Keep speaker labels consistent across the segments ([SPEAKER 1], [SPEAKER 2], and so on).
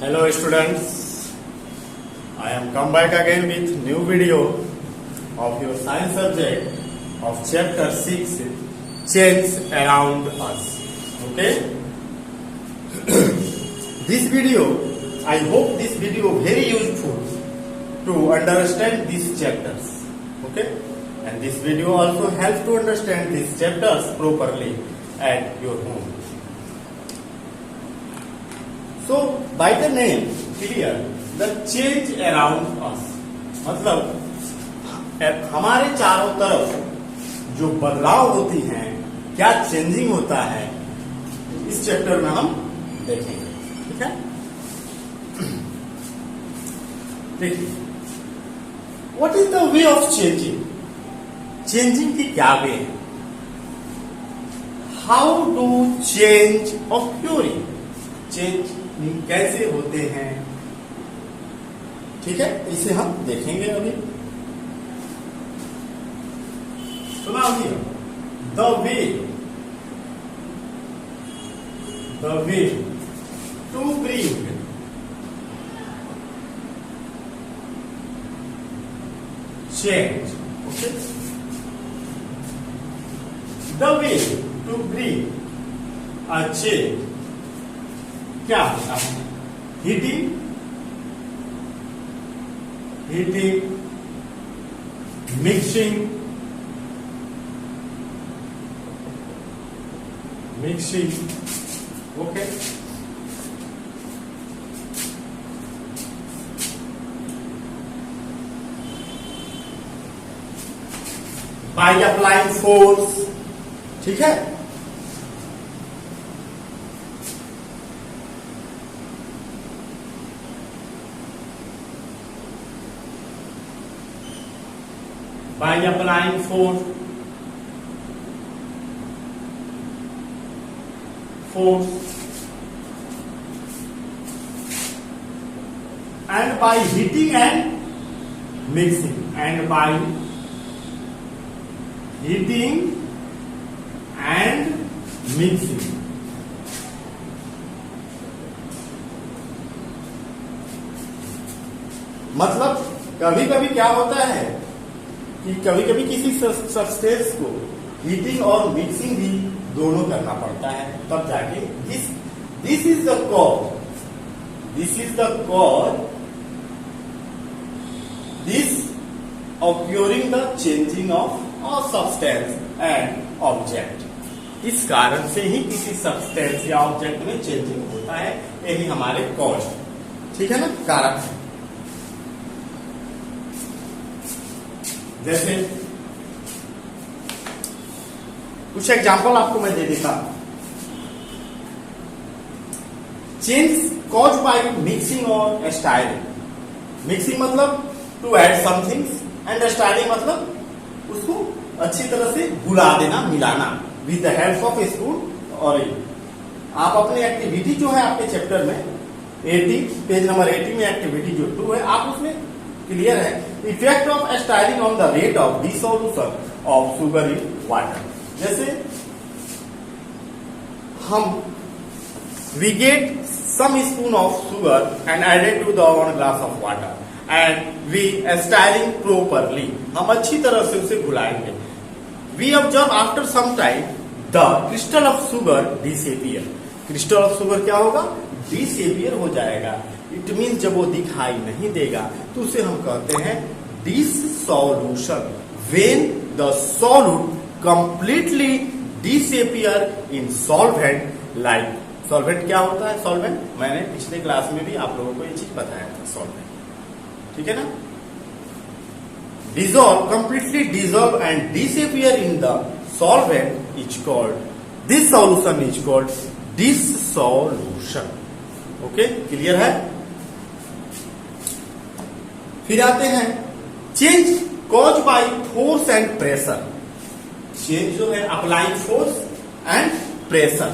[SPEAKER 1] Hello students, I am come back again with new video of your science subject of chapter 6, Change Around Us. Okay? This video, I hope this video very useful to understand these chapters. Okay? And this video also helps to understand these chapters properly at your home. So, by the name clear, the change around us, मतलब हमारे चारों तरफ जो बदलाव होती हैं, क्या changing होता है, इस चैप्टर में हम देखेंगे. ठीक है? देखिए, what is the way of changing? Changing की क्या वे है? How do change occurring? Change कैसे होते हैं? ठीक है, इसे हम देखेंगे अभी. सुना दिया, the way to bring change. Okay, the way to bring a change क्या होता है? Heating, mixing, okay, by applying force. ठीक है, by applying force and by heating and mixing, and by heating and mixing. मतलब कभी कभी क्या होता है कि कभी कभी किसी सबस्टेंस को हीटिंग और मिक्सिंग भी दोनों करना पड़ता है, तब जाके this is the cause this occurring the changing of a substance and object. इस कारण से ही किसी सब्सटेंस या ऑब्जेक्ट में चेंजिंग होता है. यही हमारे कॉज, ठीक है ना, कारक है. जैसे कुछ एग्जांपल आपको मैं दे देता हूं. चेंज कॉज बाय मिक्सिंग और स्टाइलिंग. मिक्सिंग मतलब to add somethings, and stirring मतलब उसको अच्छी तरह से घुला देना, मिलाना with the help of spoon और आप अपनी एक्टिविटी जो है आपके चैप्टर में 80 पेज नंबर 80 में एक्टिविटी जो 2 है, आप उसमें क्लियर है. Effect of styling on the rate of dissolution of sugar in water. जैसे हम we get some spoon of sugar and added to the 1 glass of water and we styling properly. हम अच्छी तरह से उसे घुलाएंगे. We observe after some time the crystal of sugar disappear. Crystal of sugar क्या होगा? डिसअपियर हो जाएगा. इट मीन जब वो दिखाई नहीं देगा तो उसे हम कहते हैं dissolution. When the solute completely disappear in solvent. Like solvent क्या होता है? सॉल्वेंट मैंने पिछले क्लास में भी आप लोगों को ये चीज बताया था. सॉल्वेंट, ठीक है ना. Dissolve, completely dissolve and disappear in the solvent is called, this solution is called dissolution. Okay, clear है. फिर आते हैं change cause by force and pressure. Change जो है applying force and pressure.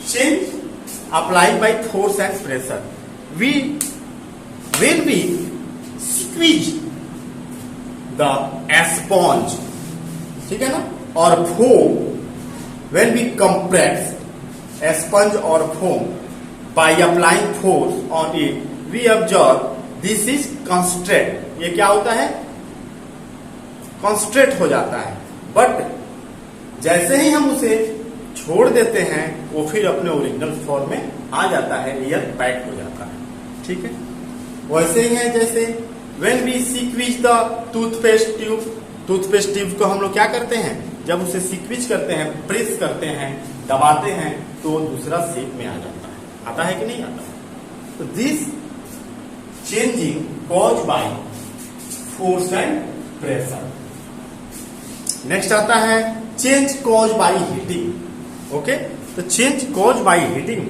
[SPEAKER 1] Change applied by force and pressure. when we squeeze the sponge, ठीक है ना, और foam When we compress a sponge or foam by applying force on it, we observe this is constrained. ये क्या होता है? constraint हो जाता है. बट जैसे ही हम उसे छोड़ देते हैं वो फिर अपने ओरिजिनल फॉर्म में आ जाता है, एयर पैक हो जाता है. ठीक है, वैसे ही है जैसे when we squeeze the toothpaste tube को हम लोग क्या करते हैं, जब उसे सिक्विज करते हैं, प्रेस करते हैं, दबाते हैं तो दूसरा शेप में आ जाता है. आता है कि नहीं आता? तो this changing cause by force and pressure. Next आता है change cause by heating. Okay, तो change cause by heating,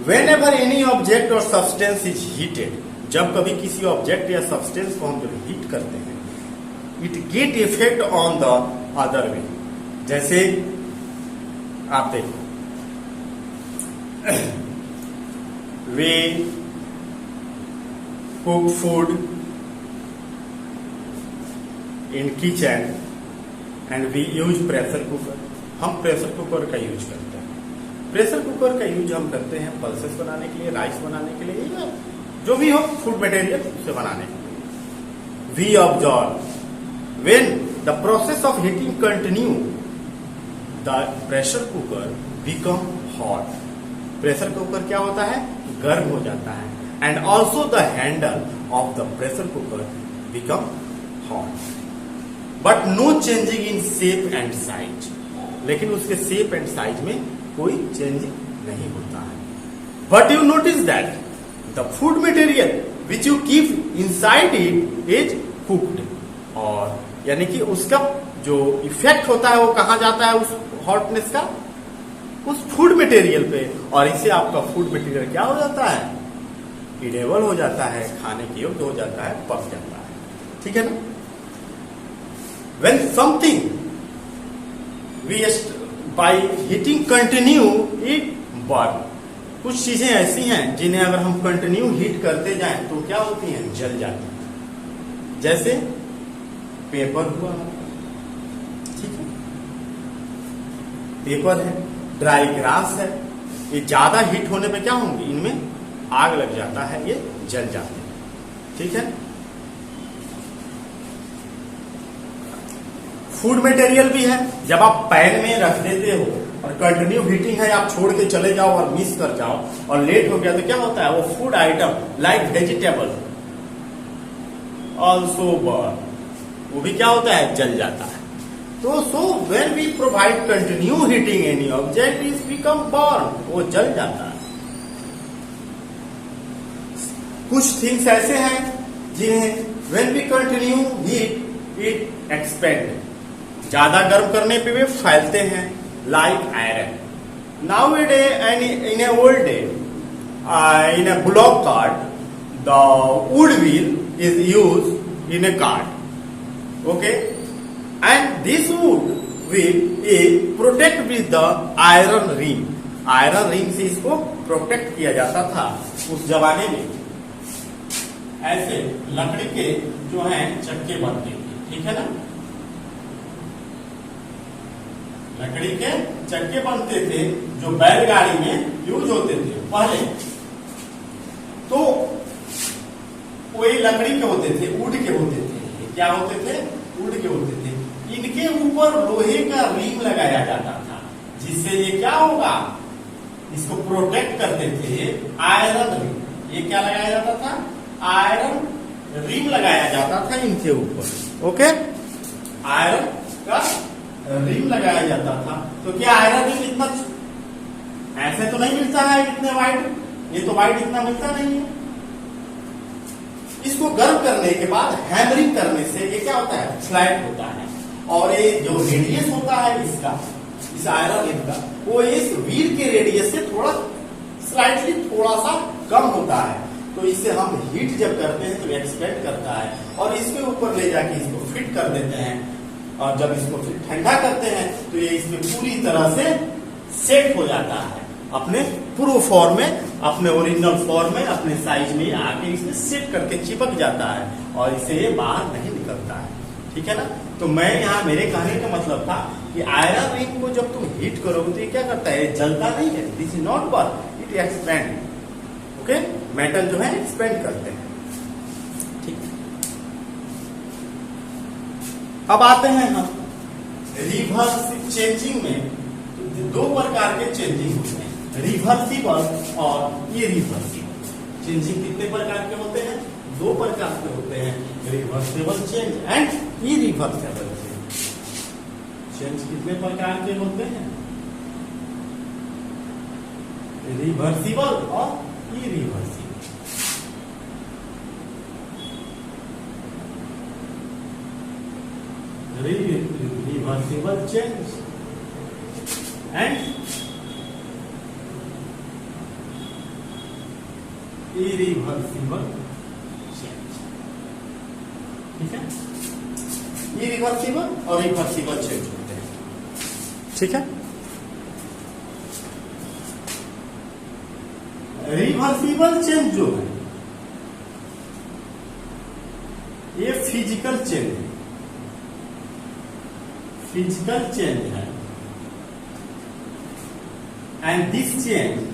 [SPEAKER 1] whenever any object और सब्सटेंस इज हीटेड, जब कभी किसी ऑब्जेक्ट या सब्सटेंस को हम जब हीट करते हैं, it get effect on the other way. जैसे आप देखो, we cook food in kitchen and we use pressure cooker. हम प्रेशर कुकर का यूज करते हैं. प्रेशर कुकर का यूज हम करते हैं पल्सेस बनाने के लिए, राइस बनाने के लिए, या जो भी हो फूड मटेरियल उसे बनाने के लिए. We observe when the process of heating continue, the pressure cooker become hot. Pressure cooker क्या होता है? गर्म हो जाता है. and also the handle of the pressure cooker become hot. but no changing in shape and size. लेकिन उसके shape and size में कोई changing नहीं होता है. but you notice that the food material which you keep inside it is cooked. और यानी कि उसका जो इफेक्ट होता है वो कहां जाता है, उस हॉटनेस का उस फूड मटेरियल पे, और इससे आपका फूड मटेरियल क्या हो जाता है? इडेबल हो जाता है, खाने के योग्य हो जाता है, पक जाता है. ठीक है ना? When something we by heating continue it burn. कुछ चीजें ऐसी हैं जिन्हें अगर हम कंटिन्यू हीट करते जाएं तो क्या होती हैं? जल जाती हैं. जैसे पेपर हुआ, ठीक है, पेपर है, ड्राई ग्रास है, ये ज्यादा हीट होने पे क्या होंगे? इनमें आग लग जाता है, ये जल जाते हैं. ठीक है, फूड मटेरियल भी है. जब आप पैन में रख देते हो और कंटिन्यू हीटिंग है, आप छोड़ के चले जाओ और मिस कर जाओ और लेट हो गया तो क्या होता है? वो food item like vegetable also burn, वो भी क्या होता है? जल जाता है. तो so when we provide continue heating any object is become burn, वो जल जाता है. कुछ थिंग्स ऐसे हैं जिन्हें when we continue heat it expand, ज्यादा गर्म करने पे वे फैलते हैं, like iron. Now a day and in a old day in a bullock cart the wood wheel is use in A cart. Okay, and this wood will protect with the iron ring. Iron ring से इसको protect किया जाता था उस जमाने में. ऐसे लकड़ी के जो हैं चक्के बनते थे. ठीक है ना? लकड़ी के चक्के बनते थे जो बैलगाड़ी में यूज होते थे पहले. तो वही लकड़ी के होते थे, वुड के होते थे. क्या होते थे? वुड के होते थे. इनके ऊपर लोहे का रिंग लगाया जाता था जिससे ये क्या होगा? इसको प्रोटेक्ट करते थे. आयरन रिंग, ये क्या लगाया जाता था? आयरन रिंग लगाया जाता था इनके ऊपर. ओके, आयरन का रिंग लगाया जाता था. तो क्या आयरन रिंग इतना ऐसे तो नहीं मिलता है इतने वाइड? ये तो वाइड इतना मिलता नहीं है. इसको गर्म करने के बाद हैमरिंग करने से ये क्या होता है? फ्लैट होता है. और ये जो रेडियस होता है इसका, इस आयरन रिंग का, वो इस व्हील के रेडियस से थोड़ा स्लाइटली थोड़ा सा कम होता है. तो इससे हम हीट जब करते हैं तो एक्सपेंड करता है और इसके ऊपर ले जाके इसको फिट कर देते हैं. और जब इसको फिर ठंडा करते हैं तो ये इसमें पूरी तरह से सेट हो जाता है अपने पूर्व फॉर्म में, अपने ओरिजिनल फॉर्म में, अपने साइज में आके इसमें सेट करके चिपक जाता है और इससे ये बाहर नहीं निकलता है. ठीक है ना? तो मैं यहाँ मेरे कहने का मतलब था कि आयरन रिंग को जब तुम हीट करोगे तो ये क्या करता है, जलता नहीं है, this is not burn, it expand. Okay, metal जो है एक्सपेंड करते हैं। ठीक, अब आते हैं हम रिवर्सिव चेंजिंग में। दो प्रकार के चेंजिंग होते हैं, रिवर्सिबल और इरिवर्सिबल। चेंजिंग कितने प्रकार के होते हैं, दो प्रकार के होते हैं, reversible change and irreversible change. Change कितने प्रकार के होते हैं, रिवर्सिबल और irreversible. Reversible change and irreversible change. ठीक है, इरिवर्सिबल और रिवर्सिबल चेंज होते हैं। ठीक है, रिवर्सिबल चेंज जो है ये फिजिकल चेंज है, फिजिकल चेंज है। And this change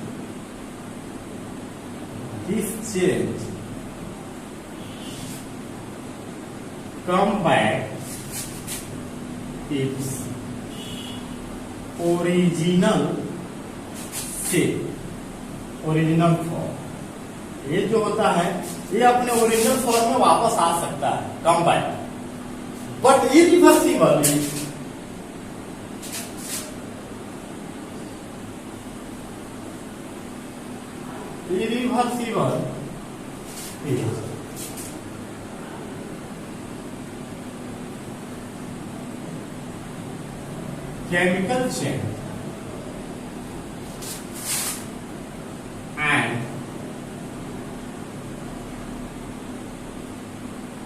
[SPEAKER 1] come back its original shape, original form. ये जो होता है ये अपने ओरिजिनल फॉर्म में वापस आ सकता है, come back. But irreversible chemical change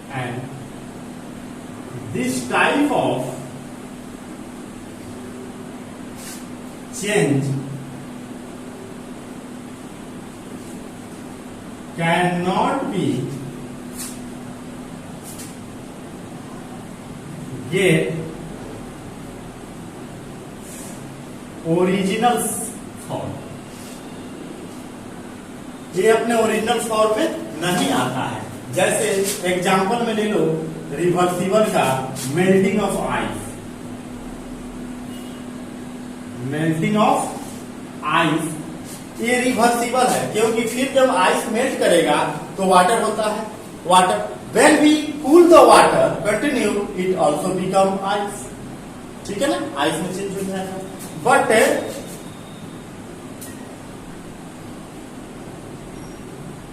[SPEAKER 1] and this type of change cannot be get original form. ये अपने ओरिजिनल फॉर्म में नहीं आता है। जैसे एग्जांपल में ले लो रिवर्सिबल का melting of ice. Melting of ice ये रिवर्सिबल है, क्योंकि फिर जब आइस मेल्ट करेगा तो वाटर होता है, water when we cool the water continue it also become ice. ठीक है ना, आइस में चेंज हो जाएगा। बट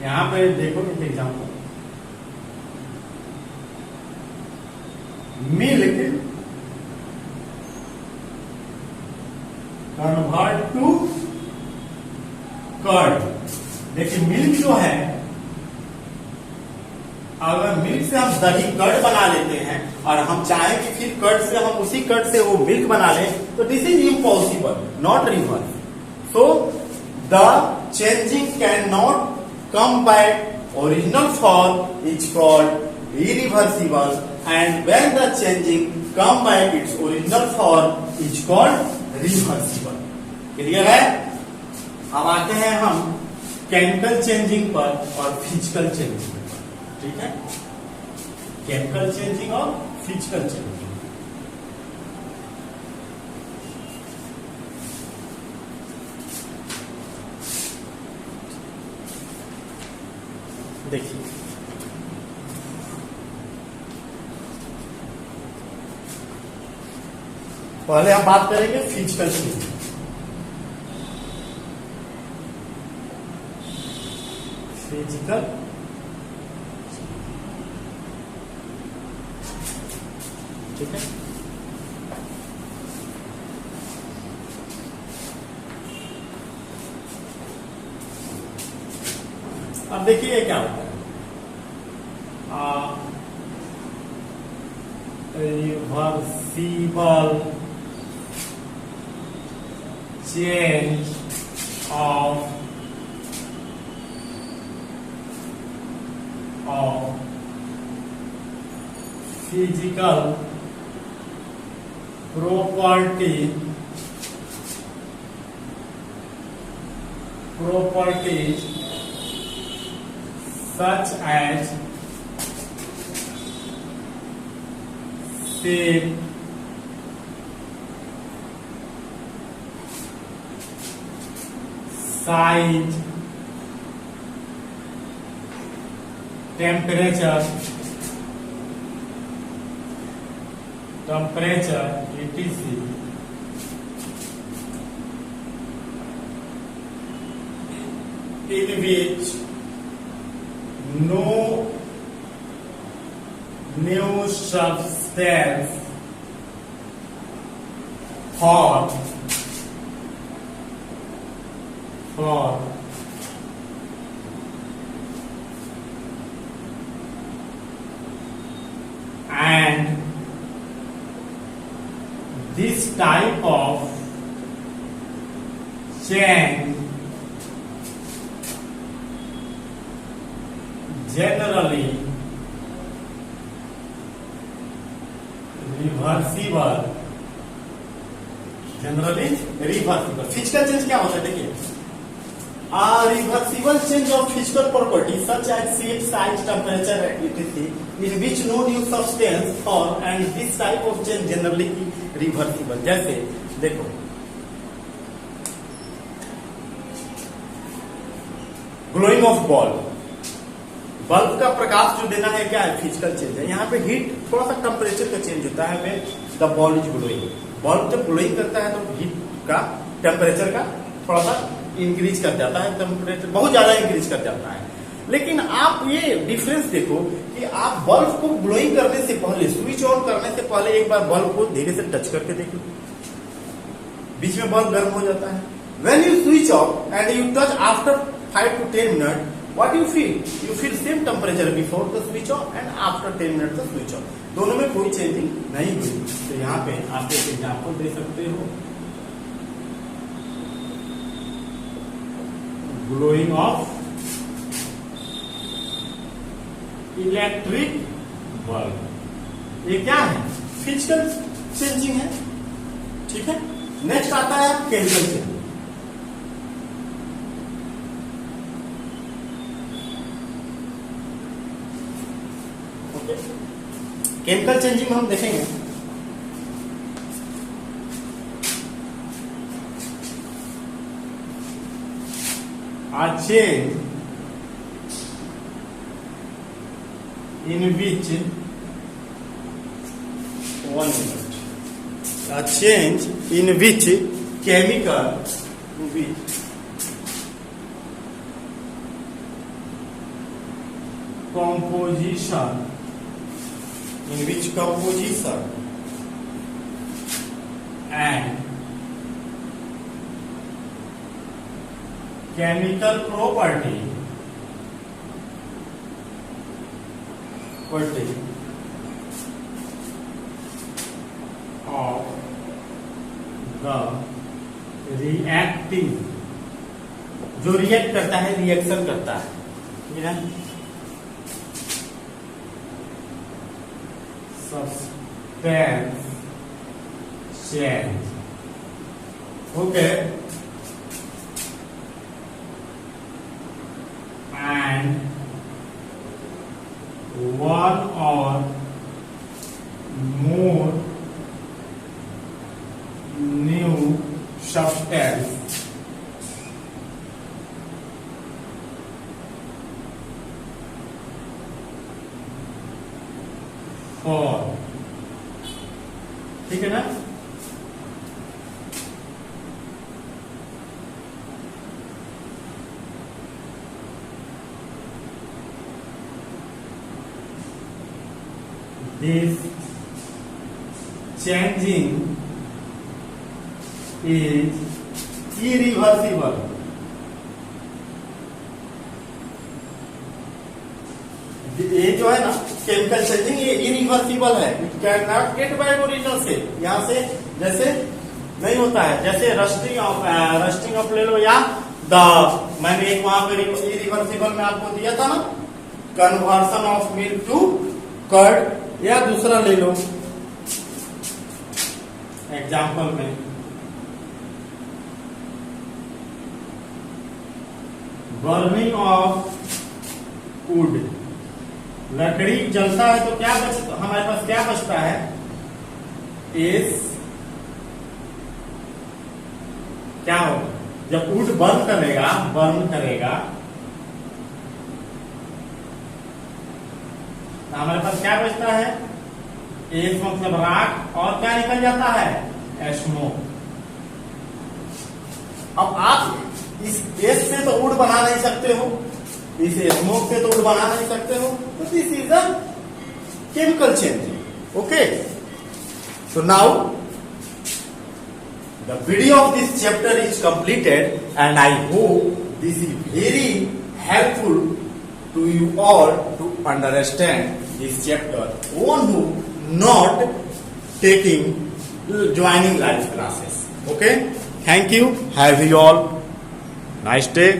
[SPEAKER 1] यहां पे देखो एक example, milk convert to curd. देखिए मिल्क जो है, अगर मिल्क से हम दही कर्ड बना लेते हैं और हम चाहें कि फिर कर्ड से हम उसी कर्ड से वो मिल्क बना लें, तो this is impossible, not reverse. So the changing can not come back original form is called irreversible, and when the changing come back its original form is called reversible. Clear है? अब आते हैं हम chemical changing पर और physical changing पर। ठीक है, केमिकल चेंजिंग और फिजिकल चेंजिंग। देखिए पहले हम बात करेंगे फिजिकल चेंजिंग। फिजिकल ठीक है, अब देखिए क्या होता है, reversible change of physical properties such as shape, size, temperature, etc. in which no new substance for and this type of change generally reversible. Physical change क्या होता है देखिए, reversible change of physical properties such as shape, size, temperature, etc. in which no new substance form and this type of change generally reversible. जैसे देखो glowing of bulb का प्रकाश जो देना है क्या है, फिजिकल चेंज है। यहाँ पे हीट थोड़ा सा टेम्परेचर का चेंज होता है when the ball is glowing। Bulb जब ग्लोइंग करता है तो हीट का टेम्परेचर का थोड़ा सा इंक्रीज कर जाता है, टेम्परेचर बहुत ज्यादा इंक्रीज कर जाता है। लेकिन आप ये डिफरेंस देखो कि आप बल्ब को ग्लोइंग करने से पहले, स्विच ऑन करने से पहले एक बार बल्ब को धीरे से टच करके देखो, बीच में बल्ब गर्म हो जाता है। When you switch off and you touch after 5 to 10 minutes, what you feel? You feel same temperature before the switch off and after 10 minutes the switch off। दोनों में कोई चेंजिंग नहीं हुई। तो यहाँ पे आप एक एग्जाम्पल दे सकते हो, ग्लोइंग ऑफ इलेक्ट्रिक बल्ब। ये क्या है, फिजिकल चेंजिंग है, ठीक है। नेक्स्ट आता है केमिकल चेंजिंग। केमिकल चेंजिंग में हम देखेंगे a change in which chemical composition and chemical property of the reacting, जो रिएक्ट करता है, रिएक्शन करता है, ठीक है, substance change, okay, and one or more new substance for, ठीक है ना। This changing is irreversible। ये जो है ना केमिकल चेंजिंग, ये इरिवर्सिबल है, it can not get back original से, यहाँ से जैसे नहीं होता है, जैसे रस्टिंग ऑफ ले लो, या मैंने एक वहां पे इरिवर्सिबल में आपको दिया था ना, conversion of milk to curd, या दूसरा ले लो एग्जाम्पल में बर्निंग ऑफ वुड, लकड़ी जलता है तो क्या बचता, हमारे पास क्या बचता है, इस क्या होगा जब वुड बर्न करेगा तो हमारे पास क्या बचता है, एस मतलब राख, और क्या निकल जाता है, स्मोक। अब आप इस एस से तो वुड बना नहीं सकते हो, इस स्मोक से तो वुड बना नहीं सकते हो, तो this is a chemical change. Okay, so now the video of this chapter is completed, and I hope this is very helpful to you all to understand this chapter. One who not joining live classes. Okay, thank you. Have you all nice day.